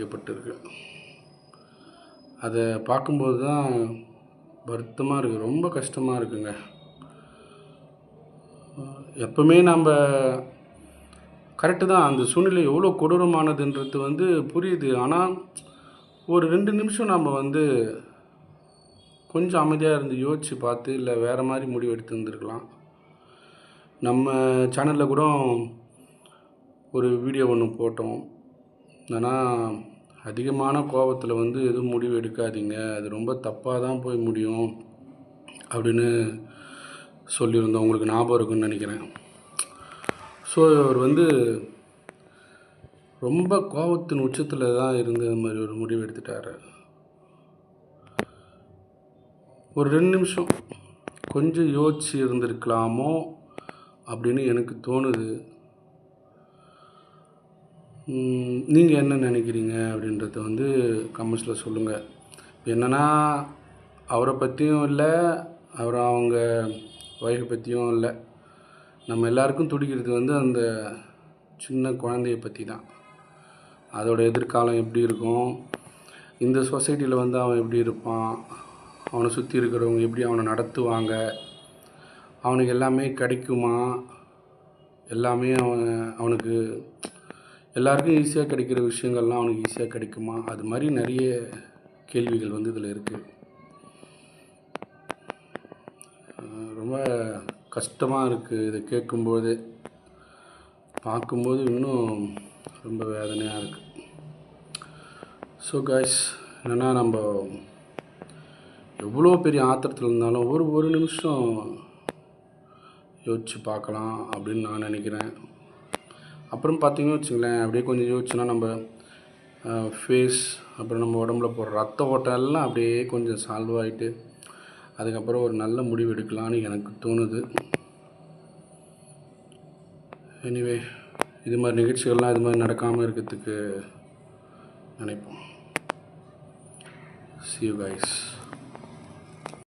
பாதிக்கப்பட்டிருக்கு. அதை பார்க்கும்போது தான் வருத்தமாக இருக்குது, ரொம்ப கஷ்டமாக இருக்குங்க. எப்பவுமே நம்ம கரெக்டு தான், அந்த சூழ்நிலை எவ்வளோ கொடூரமானதுன்றது புரியுது. ஆனால் ஒரு 2 நிமிஷம் நம்ம கொஞ்சம் அமைதியாக இருந்து யோசித்து பார்த்து இல்லை வேறு மாதிரி முடிவு எடுத்துருந்துருக்கலாம். நம்ம சேனலில் கூட ஒரு வீடியோ ஒன்று போட்டோம். ஆனால் அதிகமான கோபத்தில் எதுவும் முடிவு எடுக்காதீங்க, அது ரொம்ப தப்பாக தான் போய் முடியும் அப்படின்னு சொல்லியிருந்தோம். உங்களுக்கு ஞாபகம் இருக்குன்னு நினைக்கிறேன். ஸோ அவர் ரொம்ப கோபத்தின் உச்சத்தில் தான் இருந்து அது மாதிரி ஒரு முடிவு எடுத்துட்டார். ஒரு 2 நிமிஷம் கொஞ்சம் யோசிச்சு இருந்திருக்கலாமோ அப்படின்னு எனக்கு தோணுது. நீங்கள் என்ன நினைக்கிறீங்க அப்படின்றத கமெண்ட்ஸில் சொல்லுங்கள். என்னென்னா அவரை பற்றியும் இல்லை, அவங்க ஒய்ஃபை பற்றியும் இல்லை, நம்ம எல்லாருக்கும் துடிக்கிறது அந்த சின்ன குழந்தைய பற்றி தான். அதோட எதிர்காலம் எப்படி இருக்கும், இந்த சொசைட்டியில் அவன் எப்படி இருப்பான், அவனை சுற்றி இருக்கிறவங்க எப்படி அவனை நடத்துவாங்க, அவனுக்கு எல்லாமே கிடைக்குமா, எல்லாமே அவனுக்கு எல்லாருக்கும் ஈஸியாக கிடைக்கிற விஷயங்கள்லாம் அவனுக்கு ஈஸியாக கிடைக்குமா, அது மாதிரி நிறைய கேள்விகள் இதில் இருக்குது. ரொம்ப கஷ்டமாக இருக்குது இதை கேட்கும்போது, பார்க்கும்போது இன்னும் ரொம்ப வேதனையாக இருக்குது. ஸோ காய்ஸ், என்னென்னா நம்ம எவ்வளோ பெரிய ஆத்திரத்தில் இருந்தாலும் ஒரு நிமிஷம் யோசித்து பார்க்கலாம் அப்படின்னு நான் நினைக்கிறேன். அப்புறம் பார்த்திங்கன்னு வச்சுங்களேன், அப்படியே கொஞ்சம் யோசிச்சுன்னா நம்ம ஃபேஸ், அப்புறம் நம்ம உடம்புல போடுற ரத்த ஓட்டம் எல்லாம் அப்படியே கொஞ்சம் சால்வ் ஆகிட்டு அதுக்கப்புறம் ஒரு நல்ல முடிவு எடுக்கலான்னு எனக்கு தோணுது. எனிவே, இது மாதிரி நிகழ்ச்சிகள்லாம் இது மாதிரி நடக்காமல் இருக்கிறதுக்கு நினைப்போம். See you guys.